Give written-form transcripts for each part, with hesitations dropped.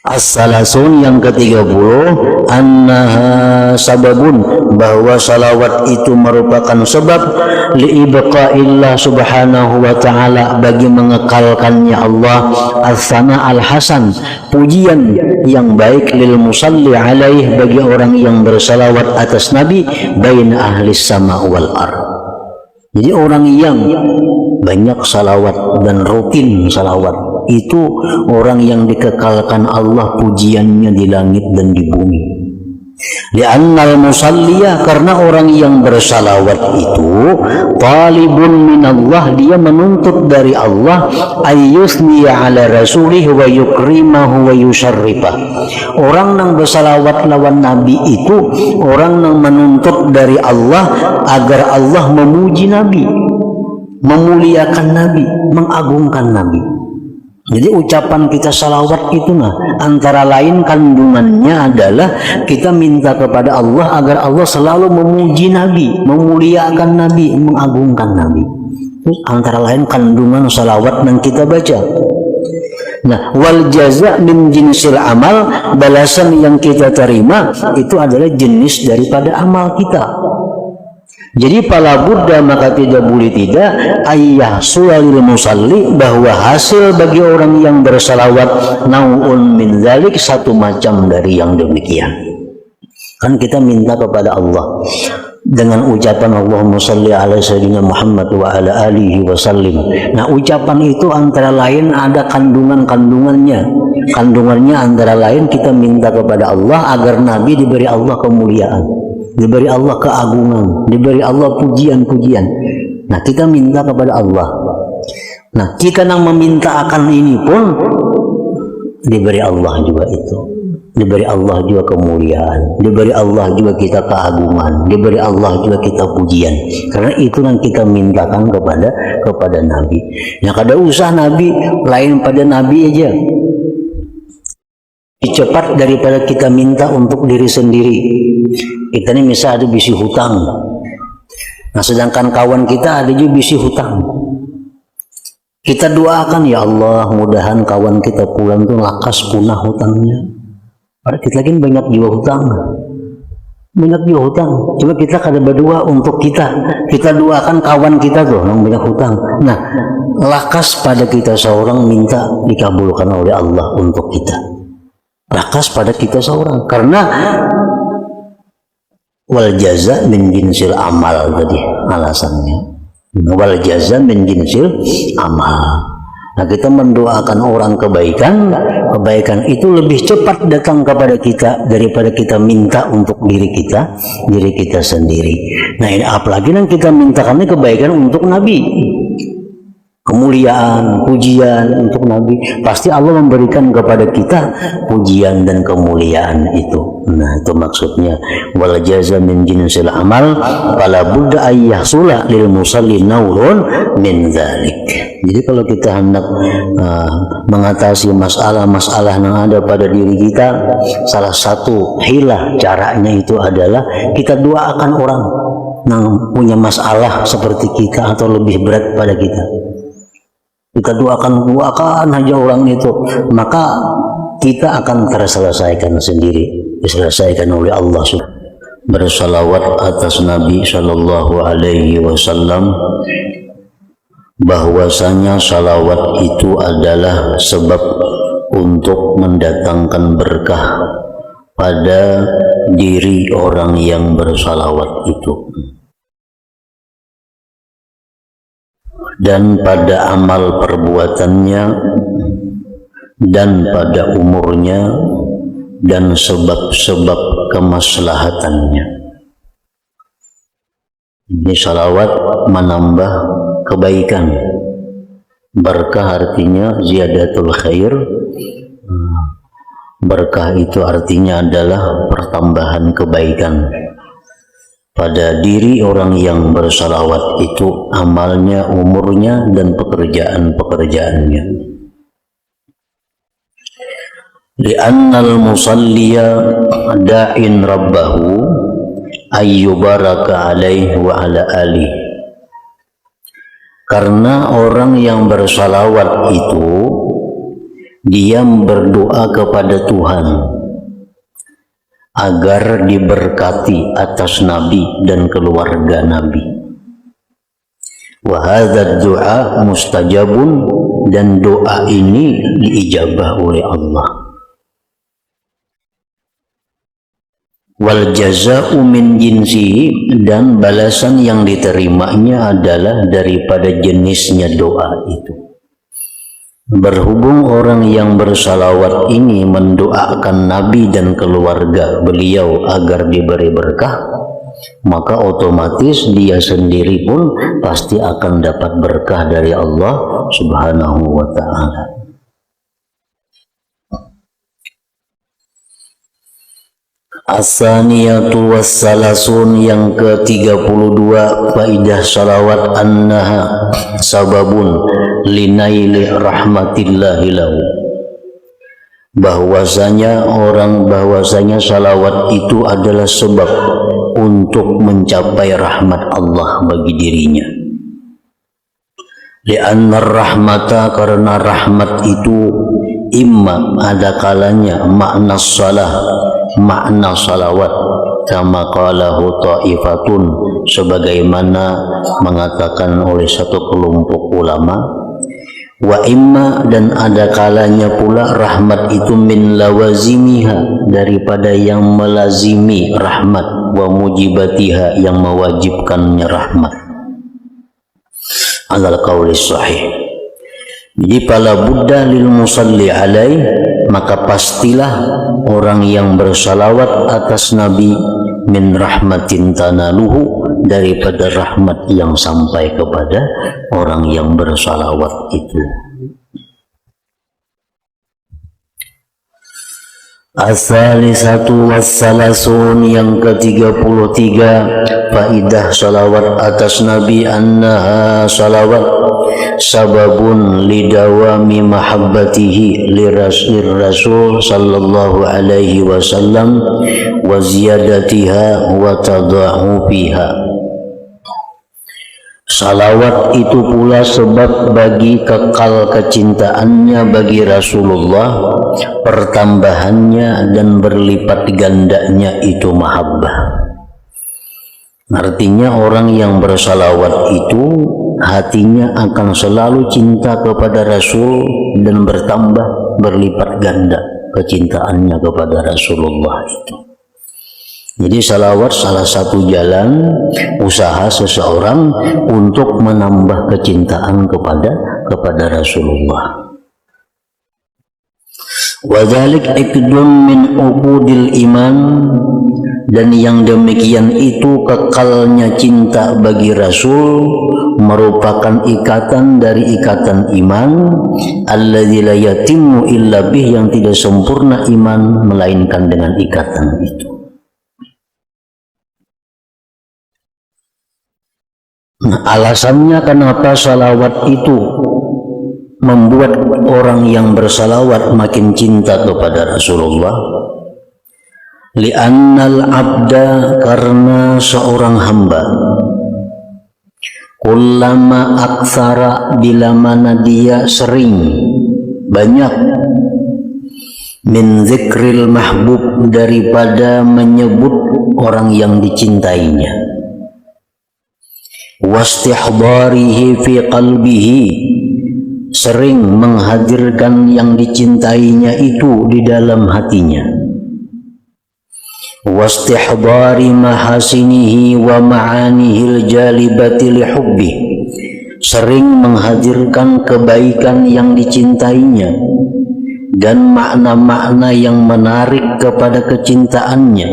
As-salasun yang ke-30, annaha sababun, bahwa salawat itu merupakan sebab liibqa'illah subhanahu wa ta'ala, bagi mengekalkannya Allah, as-sana al-hasan, pujian yang baik, lil musalli alaih, bagi orang yang bersalawat atas Nabi, baina ahli sama wal ar. Jadi orang yang banyak salawat dan rutin salawat, itu orang yang dikekalkan Allah pujiannya di langit dan di bumi. Li'annal musalliyah, karena orang yang bersalawat itu talibun minallah, dia menuntut dari Allah, ayyusni ala rasulih wa yukrimahu wa yusyarrifah. Orang yang bersalawat lawan Nabi itu orang yang menuntut dari Allah agar Allah memuji Nabi, memuliakan Nabi, mengagungkan Nabi. Jadi ucapan kita salawat itu antara lain kandungannya adalah kita minta kepada Allah agar Allah selalu memuji Nabi, memuliakan Nabi, mengagungkan Nabi. Terus antara lain kandungan salawat yang kita baca. Nah, wal jaza min jinsil amal, balasan yang kita terima itu adalah jenis daripada amal kita. Jadi pala buddha, maka tidak boleh tidak, ayah sulalil musalli, bahwa hasil bagi orang yang bersalawat nau'un min dzalik, satu macam dari yang demikian. Kan kita minta kepada Allah dengan ucapan Allahumma shalli ala sayyidina Muhammad wa ala alihi wasallim. Nah, ucapan itu antara lain ada kandungannya. Kandungannya antara lain kita minta kepada Allah agar Nabi diberi Allah kemuliaan, diberi Allah keagungan, diberi Allah pujian-pujian. Nah, kita minta kepada Allah. Nah, kita yang meminta akan ini pun diberi Allah juga itu. Diberi Allah juga kemuliaan, diberi Allah juga kita keagungan, diberi Allah juga kita pujian. Karena itu yang kita mintakan kepada Nabi. Nah, kada usah Nabi lain pada Nabi aja. Cepat daripada kita minta untuk diri sendiri. Kita ini misal ada bisi hutang. Nah, sedangkan kawan kita ada juga bisi hutang. Kita doakan, ya Allah, mudahan kawan kita pulang tuh lakas punah hutangnya. Padahal kita lagi banyak jiwa hutang. Banyak jiwa hutang. Cuma kita kada berdoa untuk kita. Kita doakan kawan kita tuh yang banyak hutang. Nah, lakas pada kita seorang minta dikabulkan oleh Allah untuk kita. Lakas pada kita seorang, karena wal jaza min jinsil amal tadi alasannya. Wal jaza min jinsil amal. Nah, kita mendoakan orang kebaikan itu lebih cepat datang kepada kita daripada kita minta untuk diri kita sendiri. Nah, ini apalagi yang kita mintakannya kebaikan untuk Nabi, kemuliaan, pujian untuk Nabi. Pasti Allah memberikan kepada kita pujian dan kemuliaan itu. Nah, itu maksudnya wal jaza min jinsil amal, fala budda ayyahsula lil musalli naurun min dzalik. Jadi kalau kita hendak mengatasi masalah-masalah yang ada pada diri kita, salah satu hilah caranya itu adalah kita doakan orang yang punya masalah seperti kita atau lebih berat pada kita. Kita doakan aja orang itu, maka kita akan terselesaikan sendiri, diselesaikan oleh Allah. Bersalawat atas Nabi Shallallahu Alaihi Wasallam, bahwasanya salawat itu adalah sebab untuk mendatangkan berkah pada diri orang yang bersalawat itu, dan pada amal perbuatannya, dan pada umurnya, dan sebab-sebab kemaslahatannya. Ini salawat menambah kebaikan. Berkah artinya ziyadatul khair. Berkah itu artinya adalah pertambahan kebaikan pada diri orang yang bersalawat itu, amalnya, umurnya, dan pekerjaan-pekerjaannya. Li'annal musalliya da'in rabbahu ayyubaraka alaihi wa ala alihi. Karena orang yang bersalawat itu dia berdoa kepada Tuhan agar diberkati atas Nabi dan keluarga Nabi. Wa hadzal du'a mustajabun, dan doa ini diijabah oleh Allah. Wal jazaa'u min jinsihi, dan balasan yang diterimanya adalah daripada jenisnya doa itu. Berhubung orang yang bersalawat ini mendoakan Nabi dan keluarga beliau agar diberi berkah, maka otomatis dia sendiri pun pasti akan dapat berkah dari Allah Subhanahu wa ta'ala. As-saniyatu wassalasun, yang ke-32, faidah salawat annaha sababun linaili rahmatillahi lahu, bahwasanya salawat itu adalah sebab untuk mencapai rahmat Allah bagi dirinya. Li'anna rahmata, karena rahmat itu imma, ada kalanya makna salawat, kama qalahu ta'ifatun, sebagaimana mengatakan oleh satu kelompok ulama. Wa imma, dan ada kalanya pula rahmat itu min lawazimiha, daripada yang melazimi rahmat, wa mujibatiha, yang mewajibkannya rahmat. Alal qawli sahih. Jadi pala buddha lil musalli alaih, maka pastilah orang yang bersalawat atas Nabi min rahmatin tanaluhu, daripada rahmat yang sampai kepada orang yang bersalawat itu. As-salisatu wassalasun, yang ke-33, faidah salawat atas Nabi annaha salawat sababun lidawami mahabbatihi lirrasul sallallahu alaihi wasallam wa ziyadatiha wa tada'ufiha. Salawat itu pula sebab bagi kekal kecintaannya bagi Rasulullah, pertambahannya dan berlipat gandanya itu mahabbah. Artinya orang yang bersalawat itu hatinya akan selalu cinta kepada Rasul dan bertambah berlipat ganda kecintaannya kepada Rasulullah itu. Jadi salawat salah satu jalan usaha seseorang untuk menambah kecintaan kepada Rasulullah. Wadzalik iqdun min uqudil iman, dan yang demikian itu kekalnya cinta bagi Rasul merupakan ikatan dari ikatan iman, alladzi la yatimmu illa bih, yang tidak sempurna iman melainkan dengan ikatan itu. Nah, alasannya kenapa salawat itu membuat orang yang bersalawat makin cinta kepada Rasulullah. Li'annal abda, karena seorang hamba, kullama aksara, bila mana dia sering banyak, min zikril mahbub, daripada menyebut orang yang dicintainya, wastihdarihi fi qalbihi, sering menghadirkan yang dicintainya itu di dalam hatinya, wastihdari mahasinihi wa ma'anihil jalibati lihubbi, sering menghadirkan kebaikan yang dicintainya dan makna-makna yang menarik kepada kecintaannya,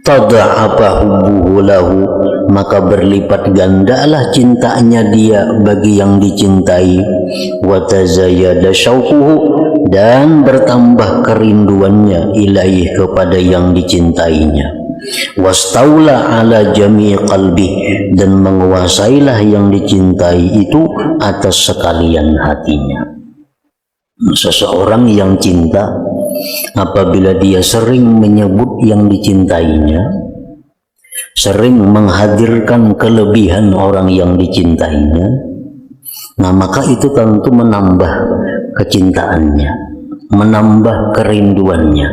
tada'afa hubbuhu lahu, maka berlipat gandalah cintanya dia bagi yang dicintai, wa tazayyada syauquhu, dan bertambah kerinduannya ilaih kepada yang dicintainya, wastaula ala jami' qalbi, dan menguasailah yang dicintai itu atas sekalian hatinya. Seseorang yang cinta, apabila dia sering menyebut yang dicintainya, sering menghadirkan kelebihan orang yang dicintainya, nah maka itu tentu menambah kecintaannya, menambah kerinduannya,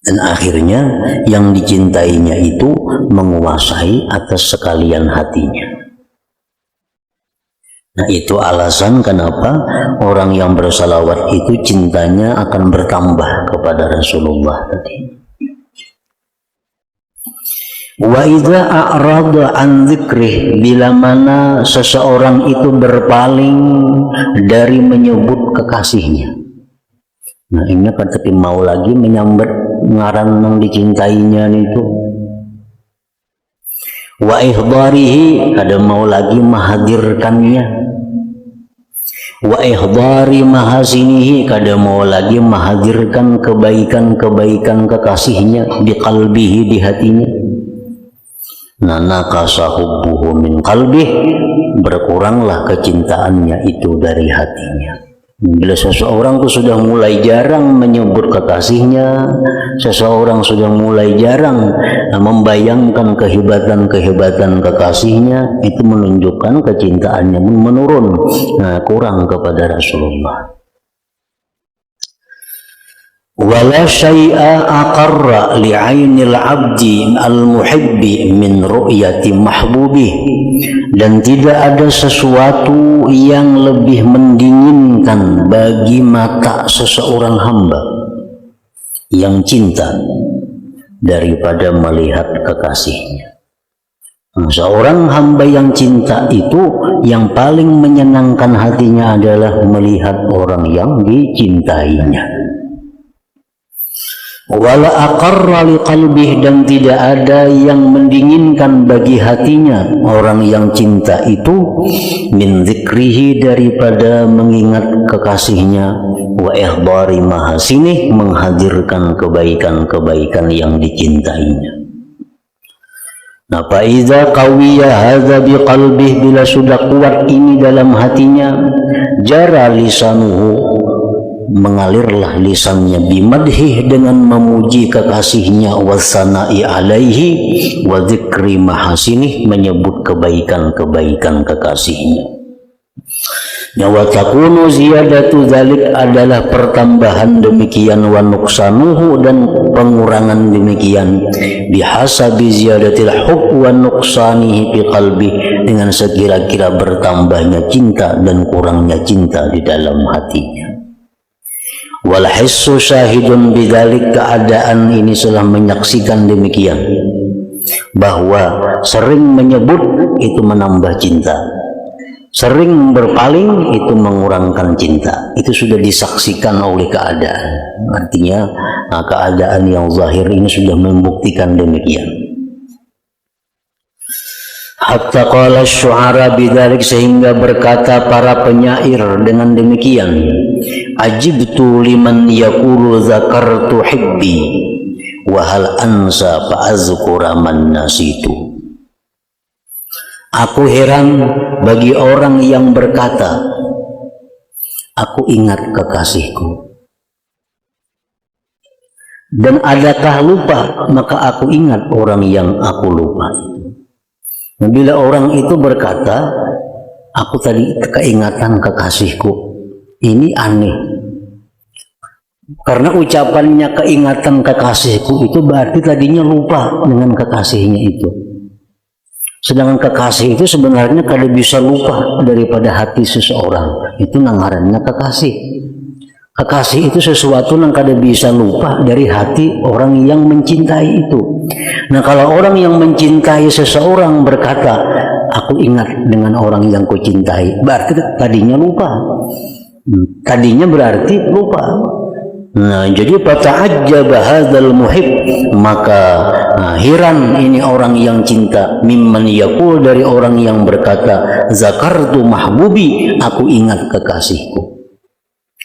dan akhirnya yang dicintainya itu menguasai atas sekalian hatinya. Nah, itu alasan kenapa orang yang bersalawat itu cintanya akan bertambah kepada Rasulullah tadi. Wa idza a'rada an dzikrih, bila mana seseorang itu berpaling dari menyebut kekasihnya. Nah, ini kan tapi mau lagi menyambat ngaran yang dicintainya itu. Wa ihdarihi, kada mau lagi menghadirkannya. Wa ihdari mahasinihi, kada mau lagi menghadirkan kebaikan-kebaikan kekasihnya di qalbihi, di hatinya. Nah, nakasa hubbuhu min qalbih, berkuranglah kecintaannya itu dari hatinya. Bila seseorang itu sudah mulai jarang menyebut kekasihnya, seseorang sudah mulai jarang membayangkan kehebatan-kehebatan kekasihnya, itu menunjukkan kecintaannya menurun, kurang kepada Rasulullah. Wala syai'a aqarra li'ainil 'abdi al-muhibbi min ru'yati mahbubih, dan tidak ada sesuatu yang lebih mendinginkan bagi mata seseorang hamba yang cinta daripada melihat kekasihnya. Seorang hamba yang cinta itu yang paling menyenangkan hatinya adalah melihat orang yang dicintainya. Wala aqarra liqalbih, dan tidak ada yang mendinginkan bagi hatinya orang yang cinta itu min dzikrihi, daripada mengingat kekasihnya, wa ihdari mahasinih, menghadirkan kebaikan-kebaikan yang dicintainya. Nah, fa iza qawiya hadza biqalbih, bila sudah kuat ini dalam hatinya, jara lisanuhu, mengalirlah lisannya, bimadhih, dengan memuji kekasihnya, wasana'i alaihi, wa dzikri mahasinih, menyebut kebaikan-kebaikan kekasihnya. Wa takunu ziyadatu dzalik, adalah pertambahan demikian, wa nuqsanuhu, dan pengurangan demikian, bihasabi ziyadatil hub wa nuqsanihi fi qalbi, dengan sekira-kira bertambahnya cinta dan kurangnya cinta di dalam hatinya. Wal hissu syahidun bidzalik, keadaan ini telah menyaksikan demikian, bahwa sering menyebut itu menambah cinta, sering berpaling itu mengurangkan cinta. Itu sudah disaksikan oleh keadaan. Artinya keadaan yang zahir ini sudah membuktikan demikian. Hatta qala syu'ara bidzalik, sehingga berkata para penyair dengan demikian, ajibtu liman yaqulu zakartu hibbi wa hal ansa fa azkura man nasitu. Aku heran bagi orang yang berkata, aku ingat kekasihku, dan adakah lupa maka aku ingat orang yang aku lupa itu. Nah, bila orang itu berkata, aku tadi keingatan kekasihku, ini aneh. Karena ucapannya keingatan kekasihku itu berarti tadinya lupa dengan kekasihnya itu. Sedangkan kekasih itu sebenarnya kada bisa lupa daripada hati seseorang. Itu nangarannya kekasih. Kekasih itu sesuatu yang kada bisa lupa dari hati orang yang mencintai itu. Nah, kalau orang yang mencintai seseorang berkata, aku ingat dengan orang yang kucintai, berarti tadinya lupa. Tadinya berarti lupa. Nah, jadi fata'ajjaba hadzal muhib, maka heran ini orang yang cinta, mimman yaqul, dari orang yang berkata, zakartu mahbubi, aku ingat kekasihku.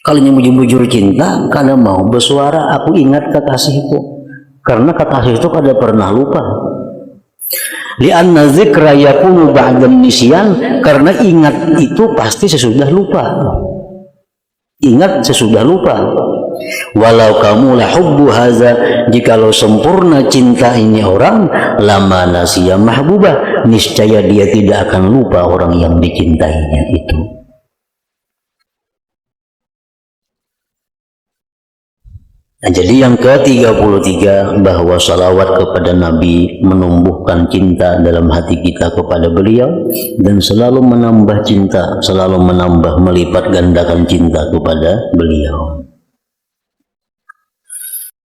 Kalau yang bujur-bujur cinta, kada mau bersuara aku ingat kekasihku, karena kekasih itu kada pernah lupa. Li'anna dzikra yakunu ba'da nisyan, karena ingat itu pasti sesudah lupa. Ingat sesudah lupa. Walau kamu la hubbu haza, jikalau sempurna cinta ini orang, lama nasiya mahbubah, niscaya dia tidak akan lupa orang yang dicintainya itu. Nah, jadi yang ke-33 bahwa salawat kepada Nabi menumbuhkan cinta dalam hati kita kepada beliau dan selalu menambah cinta, selalu menambah melipat gandakan cinta kepada beliau.